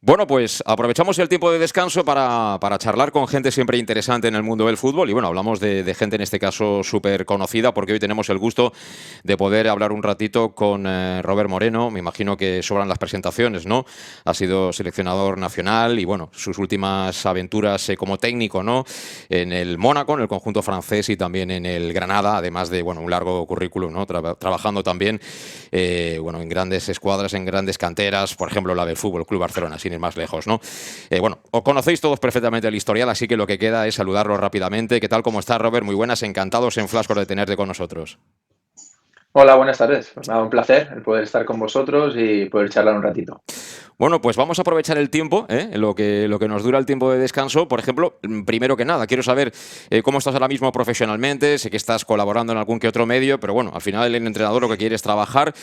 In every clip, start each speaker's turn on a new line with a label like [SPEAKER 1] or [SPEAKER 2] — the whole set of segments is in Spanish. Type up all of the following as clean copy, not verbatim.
[SPEAKER 1] Bueno, pues aprovechamos el tiempo de descanso para charlar con gente siempre interesante en el mundo del fútbol y bueno, hablamos de gente en este caso súper conocida porque hoy tenemos el gusto de poder hablar un ratito con Robert Moreno. Me imagino que sobran las presentaciones, ¿no? Ha sido seleccionador nacional y bueno, sus últimas aventuras como técnico, ¿no? En el Mónaco, en el conjunto francés y también en el Granada, además de bueno, un largo currículum, ¿no? Trabajando también bueno, en grandes escuadras, en grandes canteras, por ejemplo la del Fútbol Club Barcelona, sin ir más lejos, ¿no? Bueno, os conocéis todos perfectamente el historial, así que lo que queda es saludarlo rápidamente. ¿Qué tal? ¿Cómo estás, Robert? Muy buenas, encantados en Flash de tenerte con nosotros.
[SPEAKER 2] Hola, buenas tardes. Pues nada, un placer el poder estar con vosotros y poder charlar un ratito.
[SPEAKER 1] Bueno, pues vamos a aprovechar el tiempo, lo que nos dura el tiempo de descanso. Por ejemplo, primero que nada, quiero saber cómo estás ahora mismo profesionalmente. Sé que estás colaborando en algún que otro medio, pero bueno, al final el entrenador lo que quiere es trabajar.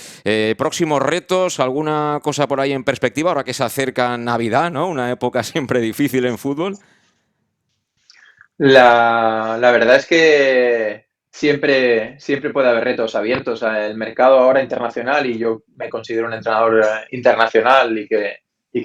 [SPEAKER 1] Próximos retos, alguna cosa por ahí en perspectiva, ahora que se acerca Navidad, ¿no? Una época siempre difícil en fútbol.
[SPEAKER 2] La verdad es que siempre puede haber retos abiertos. El mercado ahora internacional, y yo me considero un entrenador internacional y que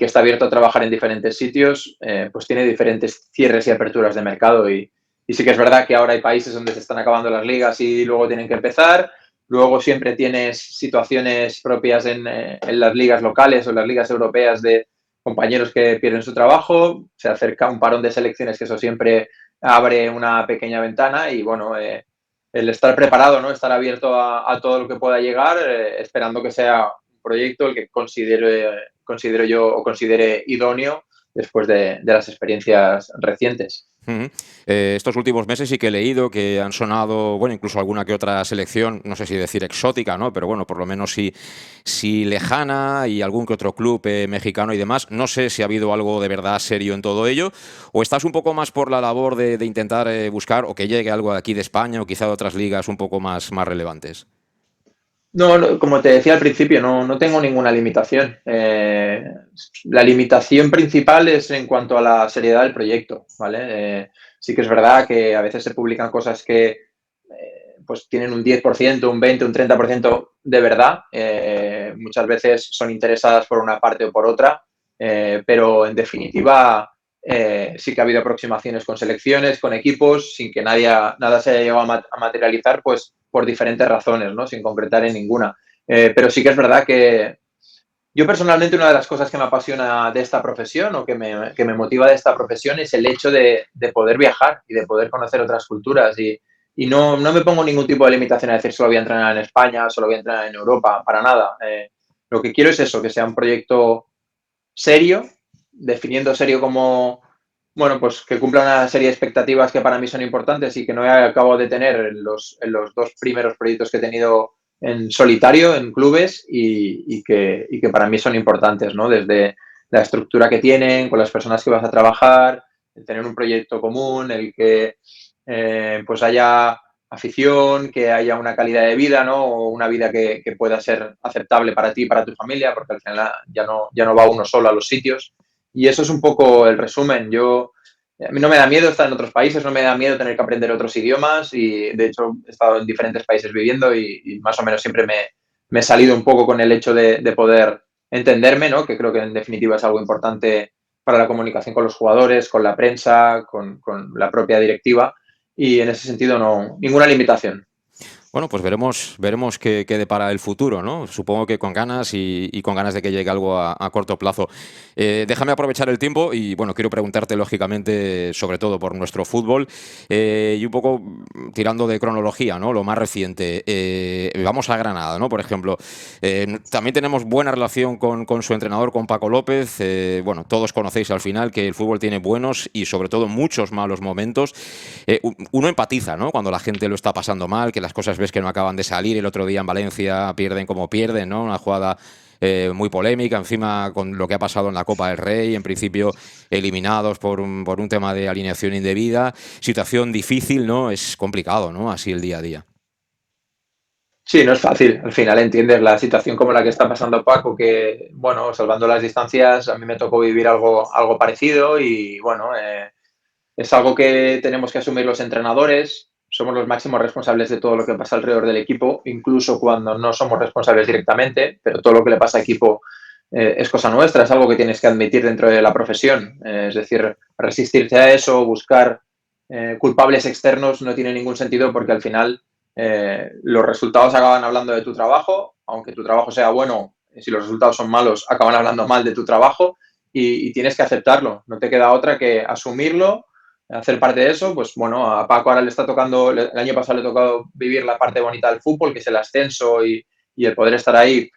[SPEAKER 2] está abierto a trabajar en diferentes sitios, pues tiene diferentes cierres y aperturas de mercado. Y sí que es verdad que ahora hay países donde se están acabando las ligas y luego tienen que empezar. Luego siempre tienes situaciones propias en las ligas locales o en las ligas europeas de compañeros que pierden su trabajo. Se acerca un parón de selecciones, que eso siempre abre una pequeña ventana y bueno, el estar preparado, ¿no? Estar abierto a todo lo que pueda llegar, esperando que sea un proyecto el que considero yo o considere idóneo después de las experiencias recientes.
[SPEAKER 1] Uh -huh. Estos últimos meses sí que he leído que han sonado, bueno, incluso alguna que otra selección, no sé si decir exótica, ¿no? Pero bueno, por lo menos sí lejana y algún que otro club mexicano y demás. No sé si ha habido algo de verdad serio en todo ello o estás un poco más por la labor de intentar buscar o que llegue algo de aquí de España o quizá de otras ligas un poco más relevantes.
[SPEAKER 2] No, no, como te decía al principio, no tengo ninguna limitación. La limitación principal es en cuanto a la seriedad del proyecto, ¿vale? Sí que es verdad que a veces se publican cosas que pues tienen un 10%, un 20%, un 30% de verdad. Muchas veces son interesadas por una parte o por otra, pero en definitiva sí que ha habido aproximaciones con selecciones, con equipos, sin que nada se haya llegado a materializar, pues por diferentes razones, ¿no? Sin concretar en ninguna. Pero sí que es verdad que yo personalmente una de las cosas que me apasiona de esta profesión o que me motiva de esta profesión es el hecho de poder viajar y de poder conocer otras culturas y no me pongo ningún tipo de limitación a decir solo voy a entrenar en España, solo voy a entrenar en Europa, para nada. Lo que quiero es eso, que sea un proyecto serio, definiendo serio como, bueno, pues que cumpla una serie de expectativas que para mí son importantes y que no acabo de tener en los dos primeros proyectos que he tenido en solitario, en clubes, y que para mí son importantes, ¿no? Desde la estructura que tienen, con las personas que vas a trabajar, el tener un proyecto común, el que pues haya afición, que haya una calidad de vida, ¿no? O una vida que pueda ser aceptable para ti y para tu familia, porque al final ya no va uno solo a los sitios. Y eso es un poco el resumen. A mí no me da miedo estar en otros países, no me da miedo tener que aprender otros idiomas y de hecho he estado en diferentes países viviendo y más o menos siempre me he salido un poco con el hecho de poder entenderme, ¿no? Que creo que en definitiva es algo importante para la comunicación con los jugadores, con la prensa, con la propia directiva y en ese sentido no, ninguna limitación.
[SPEAKER 1] Bueno, pues veremos qué depara el futuro, ¿no? Supongo que con ganas y con ganas de que llegue algo a corto plazo. Déjame aprovechar el tiempo y, bueno, quiero preguntarte, lógicamente, sobre todo por nuestro fútbol y un poco tirando de cronología, ¿no? Lo más reciente. Vamos a Granada, ¿no? Por ejemplo. También tenemos buena relación con su entrenador, con Paco López. Bueno, todos conocéis al final que el fútbol tiene buenos y, sobre todo, muchos malos momentos. Uno empatiza, ¿no? Cuando la gente lo está pasando mal, que las cosas ves que no acaban de salir. El otro día en Valencia pierden como pierden, ¿no? Una jugada muy polémica, encima con lo que ha pasado en la Copa del Rey, en principio eliminados por un tema de alineación indebida. Situación difícil, ¿no? Es complicado, ¿no? Así el día a día.
[SPEAKER 2] Sí, no es fácil. Al final entiendes la situación como la que está pasando Paco, que, bueno, salvando las distancias, a mí me tocó vivir algo parecido y, bueno, es algo que tenemos que asumir los entrenadores. Somos los máximos responsables de todo lo que pasa alrededor del equipo, incluso cuando no somos responsables directamente, pero todo lo que le pasa al equipo es cosa nuestra, es algo que tienes que admitir dentro de la profesión. Es decir, resistirte a eso, buscar culpables externos no tiene ningún sentido porque al final los resultados acaban hablando de tu trabajo, aunque tu trabajo sea bueno, si los resultados son malos, acaban hablando mal de tu trabajo y tienes que aceptarlo. No te queda otra que asumirlo, hacer parte de eso. Pues bueno, a Paco ahora le está tocando, el año pasado le ha tocado vivir la parte bonita del fútbol, que es el ascenso y el poder estar ahí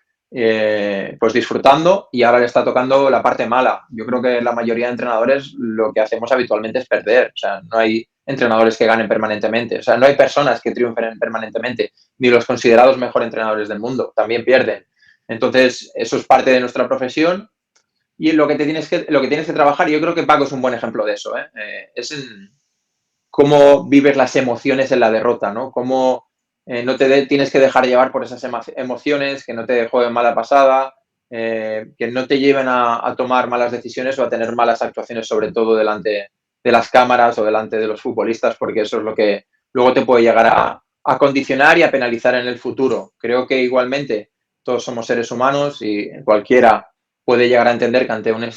[SPEAKER 2] pues disfrutando, y ahora le está tocando la parte mala. Yo creo que la mayoría de entrenadores lo que hacemos habitualmente es perder. O sea, no hay entrenadores que ganen permanentemente. O sea, no hay personas que triunfen permanentemente, ni los considerados mejores entrenadores del mundo. También pierden. Entonces, eso es parte de nuestra profesión y lo que tienes que trabajar, y yo creo que Paco es un buen ejemplo de eso, es en cómo vives las emociones en la derrota, ¿no? Cómo no tienes que dejar llevar por esas emociones, que no te jueguen mala pasada, que no te lleven a tomar malas decisiones o a tener malas actuaciones, sobre todo delante de las cámaras o delante de los futbolistas, porque eso es lo que luego te puede llegar a condicionar y a penalizar en el futuro. Creo que igualmente todos somos seres humanos y cualquiera puede llegar a entender que ante una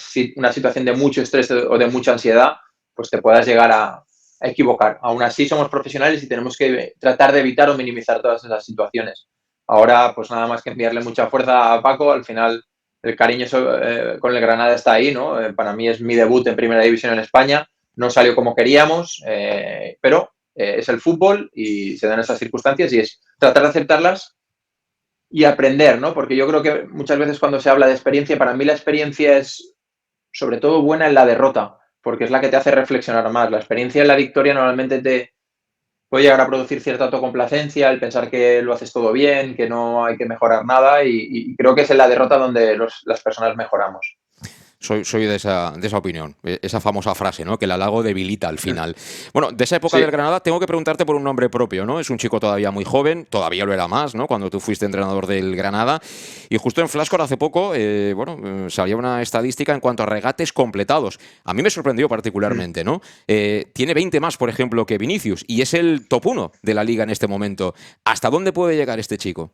[SPEAKER 2] situación de mucho estrés o de mucha ansiedad, pues te puedas llegar a equivocar. Aún así somos profesionales y tenemos que tratar de evitar o minimizar todas esas situaciones. Ahora, pues nada más que enviarle mucha fuerza a Paco. Al final, el cariño con el Granada está ahí, ¿no? Para mí es mi debut en Primera División en España. No salió como queríamos, pero es el fútbol y se dan esas circunstancias y es tratar de aceptarlas y aprender, ¿no? Porque yo creo que muchas veces cuando se habla de experiencia, para mí la experiencia es sobre todo buena en la derrota, porque es la que te hace reflexionar más. La experiencia en la victoria normalmente te puede llegar a producir cierta autocomplacencia, el pensar que lo haces todo bien, que no hay que mejorar nada, y creo que es en la derrota donde las personas mejoramos.
[SPEAKER 1] Soy de esa opinión, esa famosa frase, ¿no? Que el halago debilita al final. Bueno, de esa época
[SPEAKER 2] Sí.
[SPEAKER 1] del Granada tengo que preguntarte por un nombre propio, ¿no? Es un chico todavía muy joven, todavía lo era más, ¿no? Cuando tú fuiste entrenador del Granada. Y justo en Flashcore hace poco, salía una estadística en cuanto a regates completados. A mí me sorprendió particularmente, ¿no? Tiene 20 más, por ejemplo, que Vinicius, y es el top 1 de la liga en este momento. ¿Hasta dónde puede llegar este chico?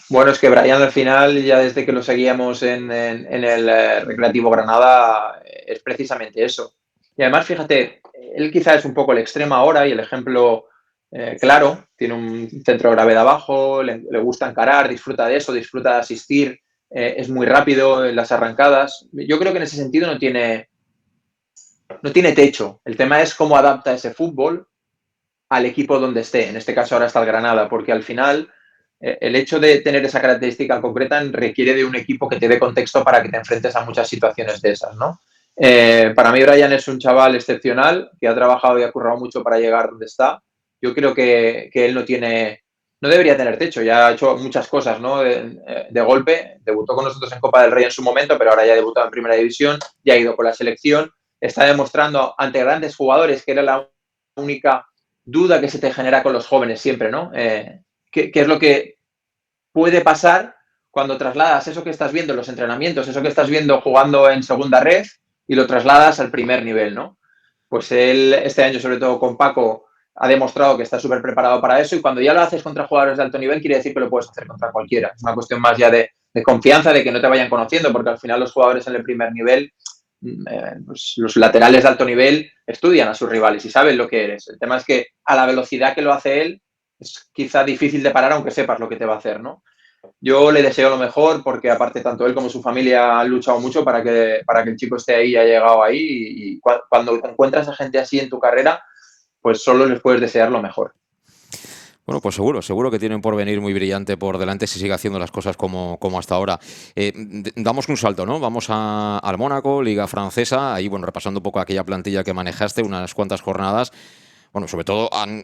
[SPEAKER 2] Bueno, es que Brian al final, ya desde que lo seguíamos en el Recreativo Granada, es precisamente eso. Y además, fíjate, él quizá es un poco el extremo ahora y el ejemplo claro. Tiene un centro de gravedad bajo, le gusta encarar, disfruta de eso, disfruta de asistir, es muy rápido en las arrancadas. Yo creo que en ese sentido no tiene techo. El tema es cómo adapta ese fútbol al equipo donde esté. En este caso ahora está el Granada, porque al final el hecho de tener esa característica concreta requiere de un equipo que te dé contexto para que te enfrentes a muchas situaciones de esas, ¿no? Para mí Brian es un chaval excepcional que ha trabajado y ha currado mucho para llegar donde está. Yo creo que él no debería tener techo, ya ha hecho muchas cosas, ¿no? De golpe, debutó con nosotros en Copa del Rey en su momento, pero ahora ya ha debutado en Primera División, ya ha ido con la selección, está demostrando ante grandes jugadores que era la única duda que se te genera con los jóvenes siempre, ¿no? ¿Qué es lo que puede pasar cuando trasladas eso que estás viendo en los entrenamientos, eso que estás viendo jugando en segunda red y lo trasladas al primer nivel, ¿no? Pues él este año, sobre todo con Paco, ha demostrado que está súper preparado para eso, y cuando ya lo haces contra jugadores de alto nivel quiere decir que lo puedes hacer contra cualquiera. Es una cuestión más ya de confianza, de que no te vayan conociendo, porque al final los jugadores en el primer nivel, pues los laterales de alto nivel estudian a sus rivales y saben lo que eres. El tema es que a la velocidad que lo hace él es quizá difícil de parar aunque sepas lo que te va a hacer, ¿no? Yo le deseo lo mejor porque aparte tanto él como su familia han luchado mucho para que el chico esté ahí y haya llegado ahí, y cuando encuentras a gente así en tu carrera, pues solo les puedes desear lo mejor.
[SPEAKER 1] Bueno, pues seguro que tiene un porvenir muy brillante por delante si sigue haciendo las cosas como hasta ahora. Damos un salto, ¿no? Vamos al Mónaco, Liga Francesa, ahí, bueno, repasando un poco aquella plantilla que manejaste, unas cuantas jornadas. Bueno, sobre todo han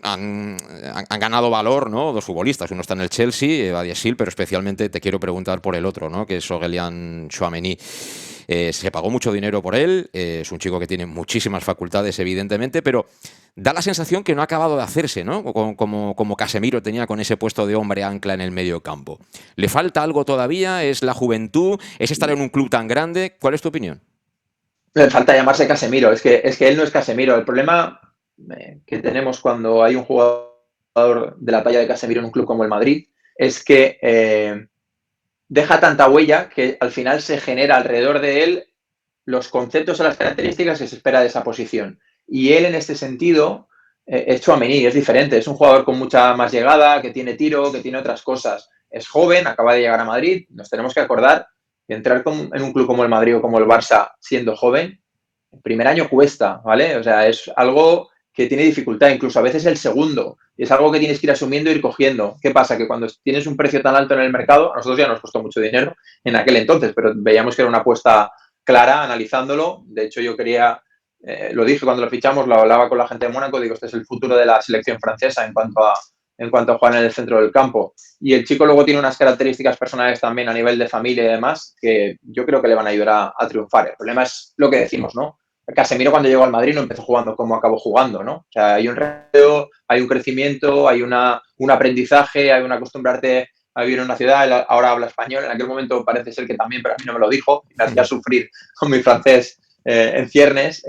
[SPEAKER 1] ganado valor, ¿no? Dos futbolistas. Uno está en el Chelsea, Badiashile, pero especialmente te quiero preguntar por el otro, ¿no? Que es Aurélien Tchouaméni. Se pagó mucho dinero por él, es un chico que tiene muchísimas facultades, evidentemente, pero da la sensación que no ha acabado de hacerse, ¿no? Como Casemiro tenía con ese puesto de hombre ancla en el medio campo. ¿Le falta algo todavía? ¿Es la juventud? ¿Es estar en un club tan grande? ¿Cuál es tu opinión?
[SPEAKER 2] Le falta llamarse Casemiro, es que él no es Casemiro. El problema que tenemos cuando hay un jugador de la talla de Casemiro en un club como el Madrid es que deja tanta huella que al final se genera alrededor de él los conceptos o las características que se espera de esa posición. Y él, en este sentido, es Tchouaméni, es diferente. Es un jugador con mucha más llegada, que tiene tiro, que tiene otras cosas. Es joven, acaba de llegar a Madrid. Nos tenemos que acordar que entrar en un club como el Madrid o como el Barça siendo joven, el primer año cuesta, ¿vale? O sea, es algo que tiene dificultad, incluso a veces el segundo. Y es algo que tienes que ir asumiendo e ir cogiendo. ¿Qué pasa? Que cuando tienes un precio tan alto en el mercado, a nosotros ya nos costó mucho dinero en aquel entonces, pero veíamos que era una apuesta clara analizándolo. De hecho, yo quería, lo dije cuando lo fichamos, lo hablaba con la gente de Mónaco, digo, este es el futuro de la selección francesa en cuanto a jugar en el centro del campo. Y el chico luego tiene unas características personales también a nivel de familia y demás que yo creo que le van a ayudar a triunfar. El problema es lo que decimos, ¿no? Casemiro cuando llegó al Madrid no empezó jugando como acabó jugando, ¿no? O sea, hay un reto, hay un crecimiento, hay un aprendizaje, hay un acostumbrarte a vivir en una ciudad, ahora habla español, en aquel momento parece ser que también, pero a mí no me lo dijo, me hacía sufrir con mi francés en ciernes,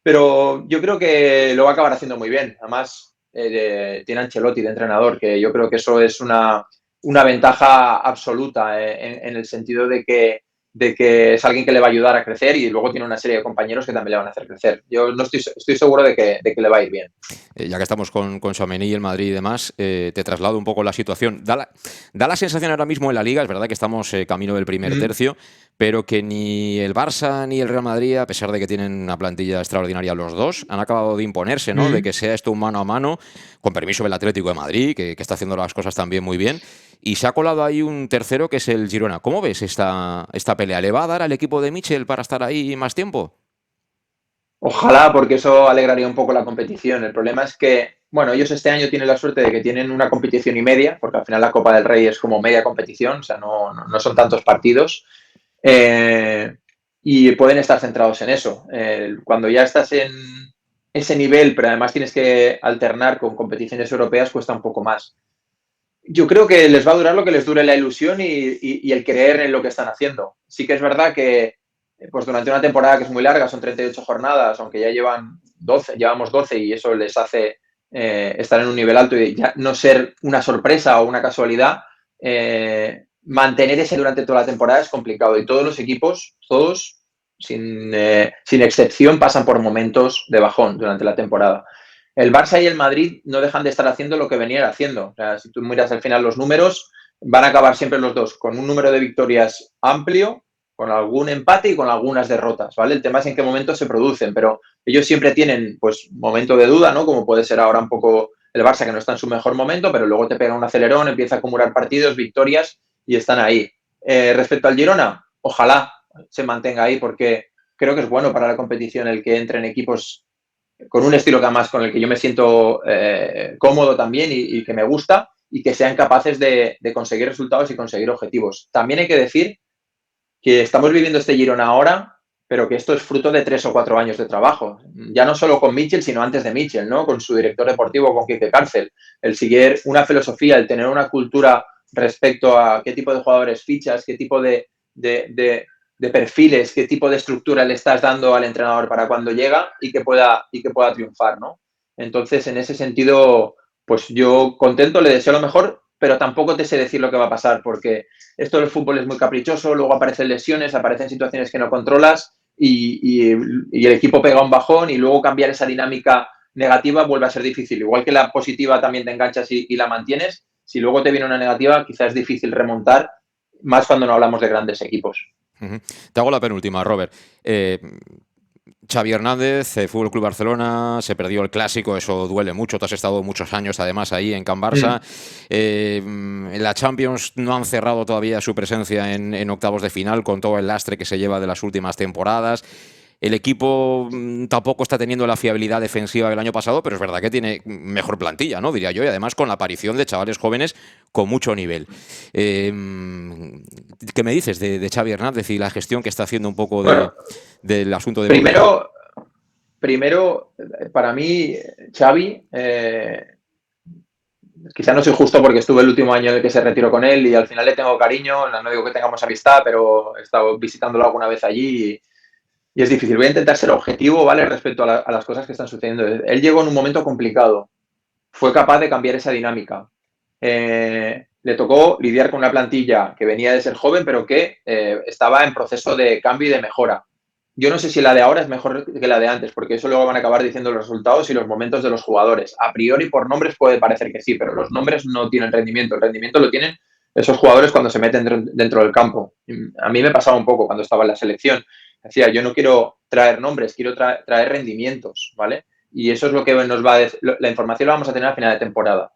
[SPEAKER 2] pero yo creo que lo va a acabar haciendo muy bien. Además, tiene Ancelotti de entrenador, que yo creo que eso es una ventaja absoluta en el sentido de que es alguien que le va a ayudar a crecer y luego tiene una serie de compañeros que también le van a hacer crecer. Yo no estoy seguro de que le va a ir bien.
[SPEAKER 1] Ya que estamos con Tchouaméni y el Madrid y demás, te traslado un poco la situación. Da la sensación ahora mismo en la Liga, es verdad que estamos camino del primer tercio, pero que ni el Barça ni el Real Madrid, a pesar de que tienen una plantilla extraordinaria los dos, han acabado de imponerse, ¿no? De que sea esto un mano a mano, con permiso del Atlético de Madrid, que está haciendo las cosas también muy bien. Y se ha colado ahí un tercero que es el Girona. ¿Cómo ves esta pelea? ¿Le va a dar al equipo de Michel para estar ahí más tiempo?
[SPEAKER 2] Ojalá, porque eso alegraría un poco la competición. El problema es que, bueno, ellos este año tienen la suerte de que tienen una competición y media, porque al final la Copa del Rey es como media competición, o sea, no son tantos partidos, y pueden estar centrados en eso. Cuando ya estás en ese nivel, pero además tienes que alternar con competiciones europeas, cuesta un poco más. Yo creo que les va a durar lo que les dure la ilusión y el creer en lo que están haciendo. Sí que es verdad que pues durante una temporada que es muy larga, son 38 jornadas, aunque ya llevamos 12 y eso les hace estar en un nivel alto y ya no ser una sorpresa o una casualidad, mantener ese durante toda la temporada es complicado y todos los equipos, todos, sin excepción, pasan por momentos de bajón durante la temporada. El Barça y el Madrid no dejan de estar haciendo lo que venían haciendo. O sea, si tú miras al final los números, van a acabar siempre los dos con un número de victorias amplio, con algún empate y con algunas derrotas, ¿vale? El tema es en qué momento se producen, pero ellos siempre tienen, pues, momento de duda, ¿no? Como puede ser ahora un poco el Barça, que no está en su mejor momento, pero luego te pega un acelerón, empieza a acumular partidos, victorias y están ahí. Respecto al Girona, ojalá se mantenga ahí porque creo que es bueno para la competición el que entren equipos con un estilo que además con el que yo me siento cómodo también y que me gusta y que sean capaces de conseguir resultados y conseguir objetivos. También hay que decir que estamos viviendo este Girona ahora, pero que esto es fruto de 3 o 4 años de trabajo. Ya no solo con Michel, sino antes de Michel, ¿no? Con su director deportivo, con Quique Cárcel. El seguir una filosofía, el tener una cultura respecto a qué tipo de jugadores fichas, qué tipo de perfiles, qué tipo de estructura le estás dando al entrenador para cuando llega y que pueda triunfar, ¿no? Entonces, en ese sentido, pues yo contento, le deseo lo mejor, pero tampoco te sé decir lo que va a pasar, porque esto del fútbol es muy caprichoso, luego aparecen lesiones, aparecen situaciones que no controlas y el equipo pega un bajón y luego cambiar esa dinámica negativa vuelve a ser difícil. Igual que la positiva también te enganchas y la mantienes, si luego te viene una negativa quizás es difícil remontar, más cuando no hablamos de grandes equipos.
[SPEAKER 1] Te hago la penúltima, Robert. Xavi Hernández, Fútbol Club Barcelona, se perdió el clásico, eso duele mucho. Tú has estado muchos años además ahí en Can Barça. En la Champions no han cerrado todavía su presencia en octavos de final con todo el lastre que se lleva de las últimas temporadas. El equipo tampoco está teniendo la fiabilidad defensiva del año pasado, pero es verdad que tiene mejor plantilla, ¿no? Diría yo, y además con la aparición de chavales jóvenes con mucho nivel. ¿Qué me dices de Xavi Hernández y la gestión que está haciendo un poco del asunto de...
[SPEAKER 2] Primero, para mí, Xavi, quizá no soy justo porque estuve el último año en el que se retiró con él y al final le tengo cariño, no digo que tengamos amistad, pero he estado visitándolo alguna vez allí y es difícil. Voy a intentar ser objetivo, ¿vale? Respecto a las cosas que están sucediendo. Él llegó en un momento complicado. Fue capaz de cambiar esa dinámica. le tocó lidiar con una plantilla que venía de ser joven, pero que estaba en proceso de cambio y de mejora. Yo no sé si la de ahora es mejor que la de antes, porque eso luego van a acabar diciendo los resultados y los momentos de los jugadores. A priori, por nombres puede parecer que sí, pero los nombres no tienen rendimiento. El rendimiento lo tienen esos jugadores cuando se meten dentro del campo. A mí me pasaba un poco cuando estaba en la selección. Decía, yo no quiero traer nombres, quiero traer rendimientos, ¿vale? Y eso es lo que nos va a decir. La información la vamos a tener a final de temporada.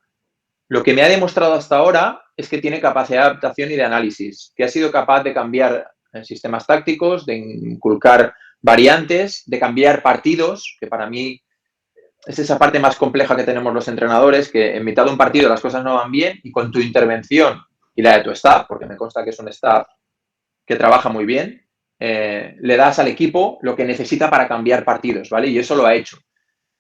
[SPEAKER 2] Lo que me ha demostrado hasta ahora es que tiene capacidad de adaptación y de análisis, que ha sido capaz de cambiar sistemas tácticos, de inculcar variantes, de cambiar partidos, que para mí es esa parte más compleja que tenemos los entrenadores, que en mitad de un partido las cosas no van bien y con tu intervención y la de tu staff, porque me consta que es un staff que trabaja muy bien, le das al equipo lo que necesita para cambiar partidos, ¿vale? Y eso lo ha hecho.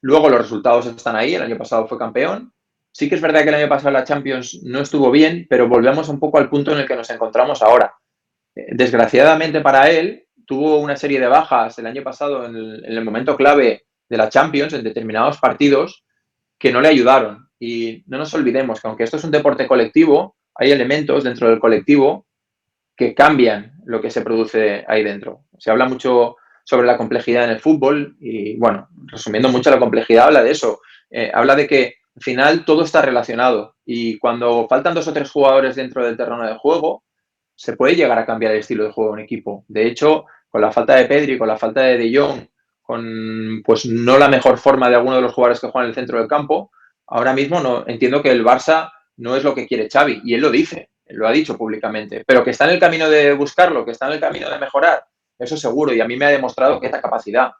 [SPEAKER 2] Luego los resultados están ahí, el año pasado fue campeón. Sí que es verdad que el año pasado la Champions no estuvo bien, pero volvemos un poco al punto en el que nos encontramos ahora. Desgraciadamente para él, tuvo una serie de bajas el año pasado en el momento clave de la Champions, en determinados partidos, que no le ayudaron. Y no nos olvidemos que aunque esto es un deporte colectivo, hay elementos dentro del colectivo que cambian lo que se produce ahí dentro. Se habla mucho sobre la complejidad en el fútbol y, bueno, resumiendo mucho la complejidad, habla de eso. Habla de que al final todo está relacionado y cuando faltan 2 o 3 jugadores dentro del terreno de juego, se puede llegar a cambiar el estilo de juego de un equipo. De hecho, con la falta de Pedri, con la falta de Jong, con pues no la mejor forma de alguno de los jugadores que juegan en el centro del campo, ahora mismo no entiendo que el Barça no es lo que quiere Xavi y él lo dice, él lo ha dicho públicamente, pero que está en el camino de buscarlo, que está en el camino de mejorar, eso seguro, y a mí me ha demostrado que esta capacidad.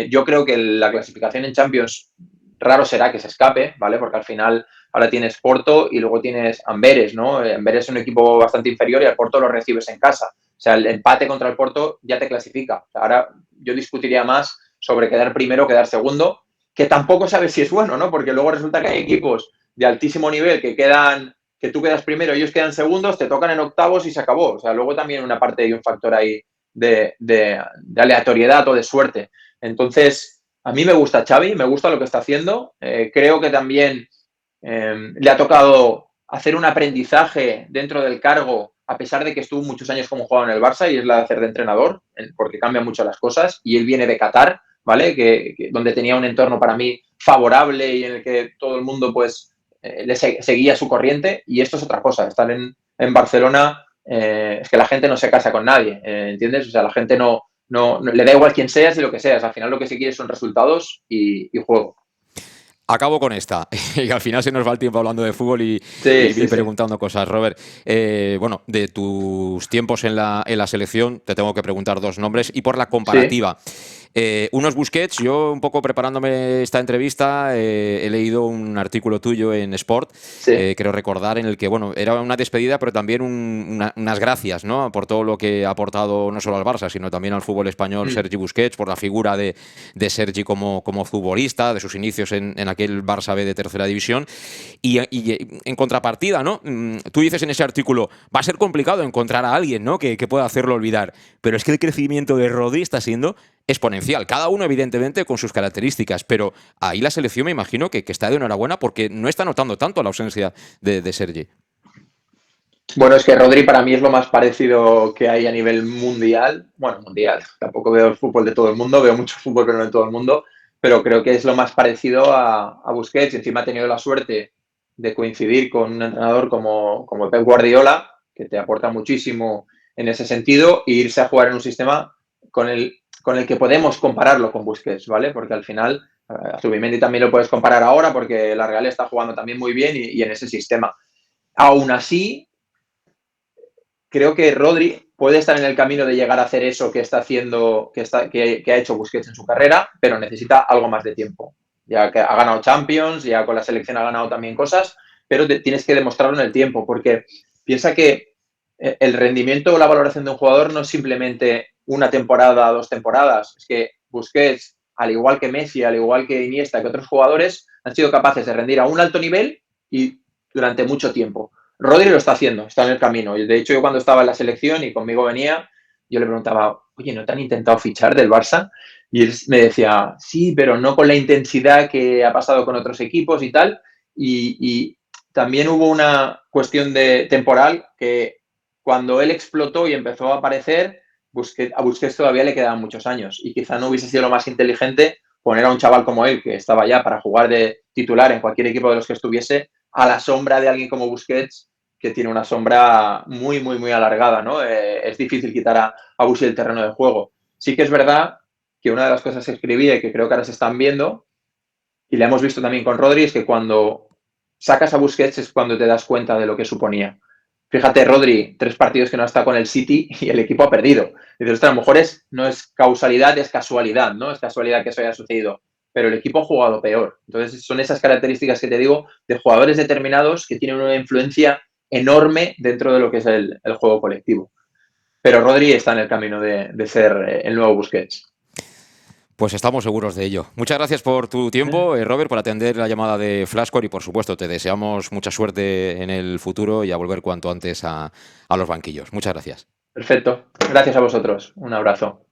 [SPEAKER 2] Yo creo que la clasificación en Champions raro será que se escape, ¿vale? Porque al final ahora tienes Porto y luego tienes Amberes, ¿no? Amberes es un equipo bastante inferior y al Porto lo recibes en casa. O sea, el empate contra el Porto ya te clasifica. O sea, ahora yo discutiría más sobre quedar primero o quedar segundo, que tampoco sabes si es bueno, ¿no? Porque luego resulta que hay equipos de altísimo nivel que tú quedas primero, ellos quedan segundos, te tocan en octavos y se acabó. O sea, luego también una parte y un factor ahí de aleatoriedad o de suerte. Entonces, a mí me gusta Xavi, me gusta lo que está haciendo. Creo que también le ha tocado hacer un aprendizaje dentro del cargo, a pesar de que estuvo muchos años como jugador en el Barça, y es la de hacer de entrenador, porque cambian mucho las cosas. Y él viene de Qatar, ¿vale? Donde tenía un entorno para mí favorable y en el que todo el mundo, pues, seguía su corriente. Y esto es otra cosa. Estar en Barcelona, es que la gente no se casa con nadie, ¿entiendes? O sea, la gente no le da igual quién seas y lo que seas. Al final lo que se quiere son resultados y juego.
[SPEAKER 1] Acabo con esta, y al final se nos va el tiempo hablando de fútbol
[SPEAKER 2] Sí.
[SPEAKER 1] preguntando cosas. Robert, bueno, de tus tiempos en la selección te tengo que preguntar 2 nombres y por la comparativa.
[SPEAKER 2] Sí.
[SPEAKER 1] Uno es Busquets. Yo, un poco preparándome esta entrevista, he leído un artículo tuyo en Sport,
[SPEAKER 2] Sí.
[SPEAKER 1] creo recordar, en el que, bueno, era una despedida, pero también unas gracias, ¿no? Por todo lo que ha aportado no solo al Barça, sino también al fútbol español, Sergi Busquets, por la figura de Sergi como futbolista, de sus inicios en aquel Barça B de tercera división. Y en contrapartida, ¿no? Tú dices en ese artículo, va a ser complicado encontrar a alguien, ¿no? que pueda hacerlo olvidar. Pero es que el crecimiento de Rodri está siendo exponencial. Cada uno, evidentemente, con sus características. Pero ahí la selección me imagino que está de enhorabuena porque no está notando tanto la ausencia de Sergi.
[SPEAKER 2] Bueno, es que Rodri para mí es lo más parecido que hay a nivel mundial. Bueno, mundial. Tampoco veo el fútbol de todo el mundo, veo mucho fútbol, pero no de todo el mundo. Pero creo que es lo más parecido a Busquets. Encima ha tenido la suerte de coincidir con un entrenador como Pep Guardiola, que te aporta muchísimo en ese sentido, e irse a jugar en un sistema con el que podemos compararlo con Busquets, ¿vale? Porque al final, a Zubimendi también lo puedes comparar ahora porque la Real está jugando también muy bien y en ese sistema. Aún así, creo que Rodri puede estar en el camino de llegar a hacer eso que está haciendo, que ha hecho Busquets en su carrera, pero necesita algo más de tiempo. Ya que ha ganado Champions, ya con la selección ha ganado también cosas, pero tienes que demostrarlo en el tiempo, porque piensa que el rendimiento o la valoración de un jugador no es simplemente una temporada, 2 temporadas. Es que Busquets, al igual que Messi, al igual que Iniesta, que otros jugadores, han sido capaces de rendir a un alto nivel y durante mucho tiempo. Rodri lo está haciendo, está en el camino. De hecho, yo cuando estaba en la selección y conmigo venía, yo le preguntaba, oye, ¿no te han intentado fichar del Barça? Y él me decía, sí, pero no con la intensidad que ha pasado con otros equipos y tal. Y también hubo una cuestión de temporal que cuando él explotó y empezó a aparecer, a Busquets todavía le quedaban muchos años y quizá no hubiese sido lo más inteligente poner a un chaval como él, que estaba ya para jugar de titular en cualquier equipo de los que estuviese, a la sombra de alguien como Busquets, que tiene una sombra muy, muy, muy alargada, ¿no? Es difícil quitar a Busquets del terreno de juego. Sí que es verdad que una de las cosas que escribí y que creo que ahora se están viendo, y la hemos visto también con Rodri, es que cuando sacas a Busquets es cuando te das cuenta de lo que suponía. Fíjate, Rodri, 3 partidos que no está con el City y el equipo ha perdido. Dices, a lo mejor no es causalidad, es casualidad, ¿no? Es casualidad que eso haya sucedido. Pero el equipo ha jugado peor. Entonces, son esas características que te digo de jugadores determinados que tienen una influencia enorme dentro de lo que es el juego colectivo. Pero Rodri está en el camino de ser el nuevo Busquets.
[SPEAKER 1] Pues estamos seguros de ello. Muchas gracias por tu tiempo, Robert, por atender la llamada de Flashcore y, por supuesto, te deseamos mucha suerte en el futuro y a volver cuanto antes a los banquillos. Muchas gracias.
[SPEAKER 2] Perfecto. Gracias a vosotros. Un abrazo.